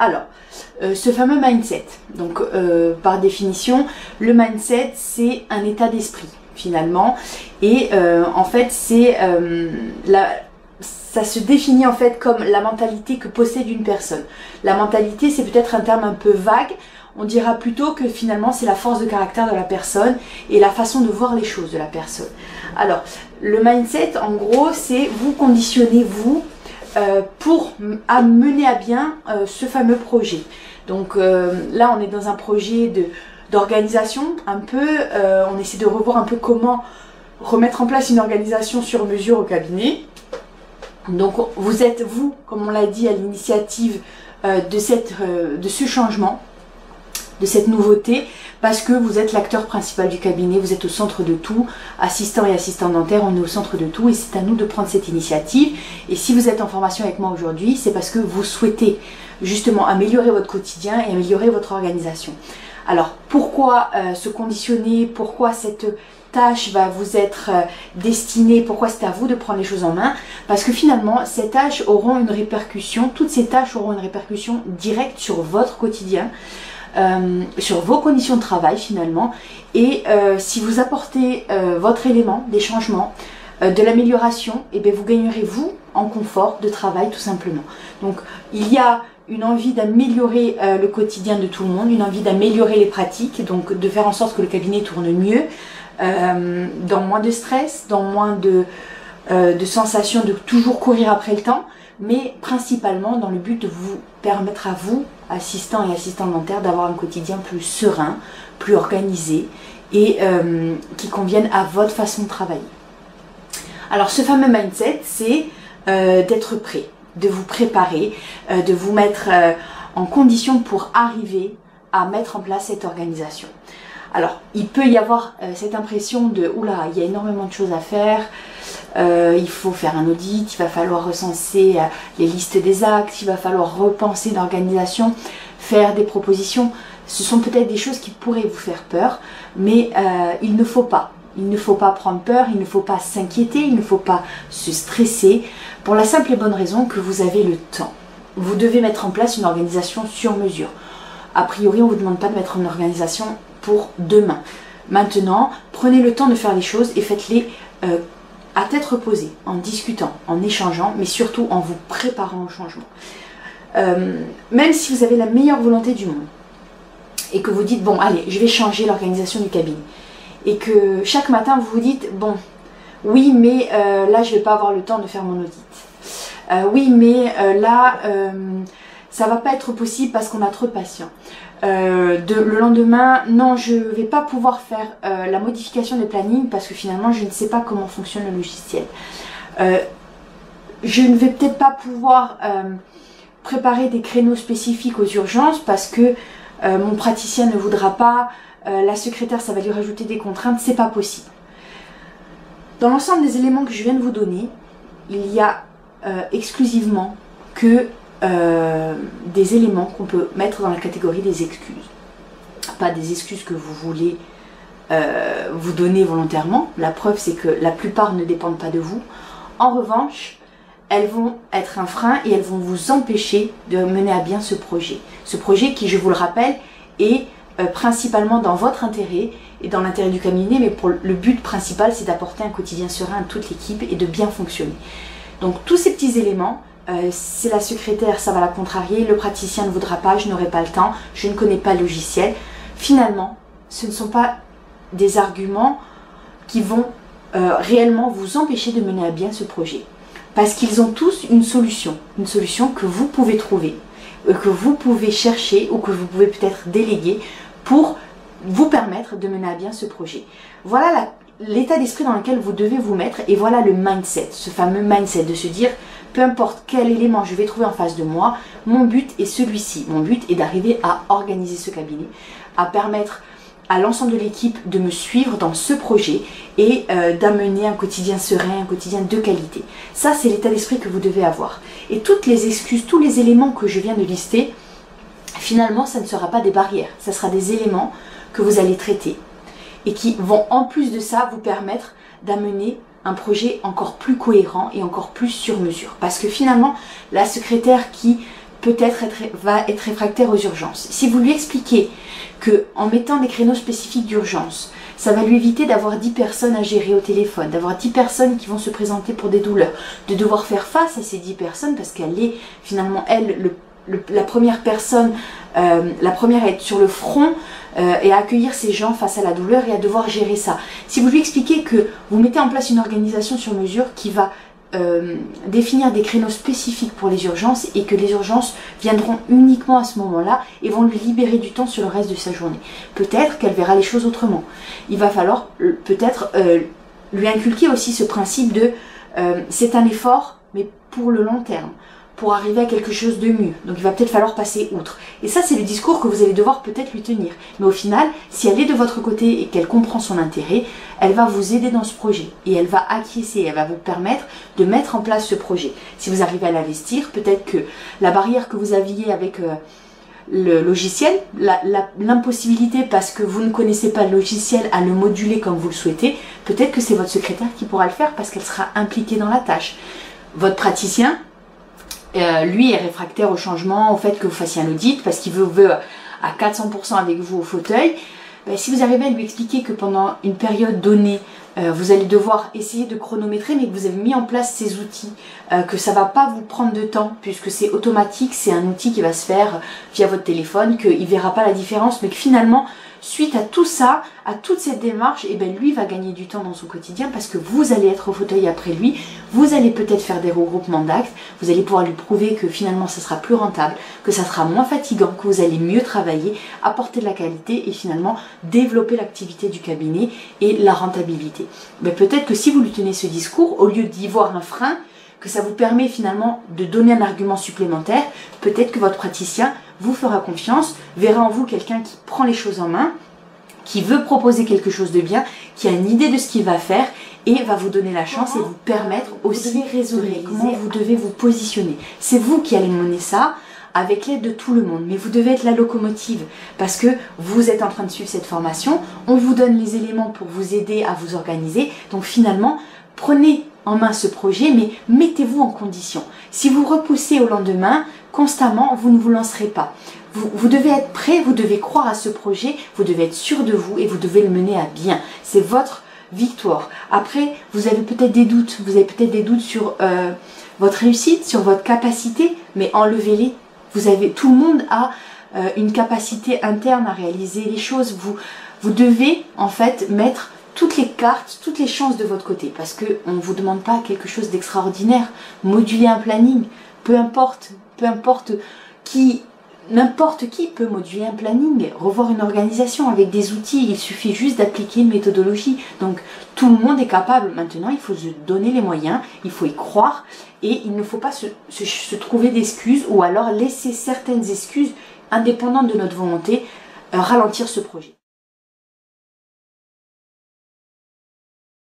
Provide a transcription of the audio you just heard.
Alors, ce fameux mindset, donc par définition, le mindset c'est un état d'esprit finalement, et en fait c'est ça se définit en fait comme la mentalité que possède une personne. La mentalité c'est peut-être un terme un peu vague, on dira plutôt que finalement c'est la force de caractère de la personne et la façon de voir les choses de la personne. Alors, le mindset en gros c'est vous conditionnez vous pour mener à bien ce fameux projet. Donc là on est dans un projet d'organisation un peu, on essaie de revoir un peu comment remettre en place une organisation sur mesure au cabinet. Donc vous êtes vous, comme on l'a dit, à l'initiative de ce changement, de cette nouveauté, parce que vous êtes l'acteur principal du cabinet, vous êtes au centre de tout, assistant et assistant dentaire, on est au centre de tout et c'est à nous de prendre cette initiative. Et si vous êtes en formation avec moi aujourd'hui, c'est parce que vous souhaitez justement améliorer votre quotidien et améliorer votre organisation. Alors pourquoi se conditionner, pourquoi cette tâche va vous être destinée, pourquoi c'est à vous de prendre les choses en main? Parce que finalement ces tâches auront une répercussion, toutes ces tâches auront une répercussion directe sur votre quotidien, sur vos conditions de travail finalement, et si vous apportez votre élément, des changements, de l'amélioration, et bien vous gagnerez vous en confort de travail tout simplement. Donc il y a une envie d'améliorer le quotidien de tout le monde, une envie d'améliorer les pratiques, donc de faire en sorte que le cabinet tourne mieux, dans moins de stress, dans moins de sensation de toujours courir après le temps, mais principalement dans le but de vous permettre à vous, assistants et assistantes dentaires, d'avoir un quotidien plus serein, plus organisé et qui convienne à votre façon de travailler. Alors ce fameux mindset, c'est d'être prêt, de vous préparer, de vous mettre en condition pour arriver à mettre en place cette organisation. Alors, il peut y avoir cette impression de « Oula, il y a énormément de choses à faire, il faut faire un audit, il va falloir recenser les listes des actes, il va falloir repenser l'organisation, faire des propositions. » Ce sont peut-être des choses qui pourraient vous faire peur, mais il ne faut pas. Il ne faut pas prendre peur, il ne faut pas s'inquiéter, il ne faut pas se stresser, pour la simple et bonne raison que vous avez le temps. Vous devez mettre en place une organisation sur mesure. A priori, on ne vous demande pas de mettre une organisation pour demain. Maintenant, prenez le temps de faire les choses et faites-les à tête reposée, en discutant, en échangeant, mais surtout en vous préparant au changement. Même si vous avez la meilleure volonté du monde et que vous dites, bon, allez, je vais changer l'organisation du cabinet, et que chaque matin vous vous dites, bon, oui, mais là, je ne vais pas avoir le temps de faire mon audit. Oui, mais là, ça ne va pas être possible parce qu'on a trop de patients. Le lendemain, non, je ne vais pas pouvoir faire la modification des plannings parce que finalement, je ne sais pas comment fonctionne le logiciel. Je ne vais peut-être pas pouvoir préparer des créneaux spécifiques aux urgences parce que mon praticien ne voudra pas, la secrétaire, ça va lui rajouter des contraintes, c'est pas possible. Dans l'ensemble des éléments que je viens de vous donner, il y a exclusivement que des éléments qu'on peut mettre dans la catégorie des excuses. Pas des excuses que vous voulez vous donner volontairement. La preuve, c'est que la plupart ne dépendent pas de vous. En revanche, elles vont être un frein et elles vont vous empêcher de mener à bien ce projet. Ce projet qui, je vous le rappelle, est principalement dans votre intérêt et dans l'intérêt du cabinet, mais pour le but principal, c'est d'apporter un quotidien serein à toute l'équipe et de bien fonctionner. Donc tous ces petits éléments, c'est la secrétaire, ça va la contrarier, le praticien ne voudra pas, je n'aurai pas le temps, je ne connais pas le logiciel. Finalement, ce ne sont pas des arguments qui vont réellement vous empêcher de mener à bien ce projet. Parce qu'ils ont tous une solution que vous pouvez trouver, que vous pouvez chercher ou que vous pouvez peut-être déléguer pour vous permettre de mener à bien ce projet. Voilà l'état d'esprit dans lequel vous devez vous mettre et voilà le mindset, ce fameux mindset de se dire peu importe quel élément je vais trouver en face de moi, mon but est celui-ci. Mon but est d'arriver à organiser ce cabinet, à permettre à l'ensemble de l'équipe de me suivre dans ce projet et d'amener un quotidien serein, un quotidien de qualité. Ça, c'est l'état d'esprit que vous devez avoir. Et toutes les excuses, tous les éléments que je viens de lister, finalement, ça ne sera pas des barrières. Ça sera des éléments que vous allez traiter et qui vont, en plus de ça, vous permettre d'amener un projet encore plus cohérent et encore plus sur mesure. Parce que finalement, la secrétaire qui va être réfractaire aux urgences. Si vous lui expliquez que en mettant des créneaux spécifiques d'urgence, ça va lui éviter d'avoir 10 personnes à gérer au téléphone, d'avoir 10 personnes qui vont se présenter pour des douleurs, de devoir faire face à ces 10 personnes parce qu'elle est finalement, elle, la première personne, la première à être sur le front et à accueillir ces gens face à la douleur et à devoir gérer ça. Si vous lui expliquez que vous mettez en place une organisation sur mesure qui va définir des créneaux spécifiques pour les urgences et que les urgences viendront uniquement à ce moment-là et vont lui libérer du temps sur le reste de sa journée. Peut-être qu'elle verra les choses autrement. Il va falloir peut-être lui inculquer aussi ce principe de c'est un effort mais pour le long terme, pour arriver à quelque chose de mieux. Donc il va peut-être falloir passer outre. Et ça, c'est le discours que vous allez devoir peut-être lui tenir. Mais au final, si elle est de votre côté et qu'elle comprend son intérêt, elle va vous aider dans ce projet. Et elle va acquiescer, elle va vous permettre de mettre en place ce projet. Si vous arrivez à l'investir, peut-être que la barrière que vous aviez avec le logiciel, l'impossibilité parce que vous ne connaissez pas le logiciel à le moduler comme vous le souhaitez, peut-être que c'est votre secrétaire qui pourra le faire parce qu'elle sera impliquée dans la tâche. Votre praticien, lui est réfractaire au changement, au fait que vous fassiez un audit parce qu'il veut à 400% avec vous au fauteuil. Ben, si vous arrivez à lui expliquer que pendant une période donnée, vous allez devoir essayer de chronométrer, mais que vous avez mis en place ces outils, que ça va pas vous prendre de temps, puisque c'est automatique, c'est un outil qui va se faire via votre téléphone, qu'il verra pas la différence, mais que finalement, suite à tout ça, à toute cette démarche, et ben lui va gagner du temps dans son quotidien parce que vous allez être au fauteuil après lui, vous allez peut-être faire des regroupements d'actes, vous allez pouvoir lui prouver que finalement ça sera plus rentable, que ça sera moins fatigant, que vous allez mieux travailler, apporter de la qualité et finalement développer l'activité du cabinet et la rentabilité. Mais peut-être que si vous lui tenez ce discours, au lieu d'y voir un frein, que ça vous permet finalement de donner un argument supplémentaire, peut-être que votre praticien vous fera confiance, verra en vous quelqu'un qui prend les choses en main, qui veut proposer quelque chose de bien, qui a une idée de ce qu'il va faire et va vous donner la chance et vous permettre aussi de raisonner comment vous devez vous positionner. C'est vous qui allez mener ça avec l'aide de tout le monde, mais vous devez être la locomotive parce que vous êtes en train de suivre cette formation, on vous donne les éléments pour vous aider à vous organiser, donc finalement, prenez en main ce projet, mais mettez-vous en condition. Si vous repoussez au lendemain, constamment, vous ne vous lancerez pas. Vous devez être prêt, vous devez croire à ce projet, vous devez être sûr de vous et vous devez le mener à bien. C'est votre victoire. Après, vous avez peut-être des doutes, sur votre réussite, sur votre capacité, mais enlevez-les. Tout le monde a une capacité interne à réaliser les choses. Vous devez en fait mettre toutes les cartes, toutes les chances de votre côté, parce qu'on ne vous demande pas quelque chose d'extraordinaire. Moduler un planning, peu importe qui, n'importe qui peut moduler un planning, revoir une organisation avec des outils, il suffit juste d'appliquer une méthodologie. Donc tout le monde est capable. Maintenant, il faut se donner les moyens, il faut y croire et il ne faut pas se trouver d'excuses ou alors laisser certaines excuses indépendantes de notre volonté ralentir ce projet.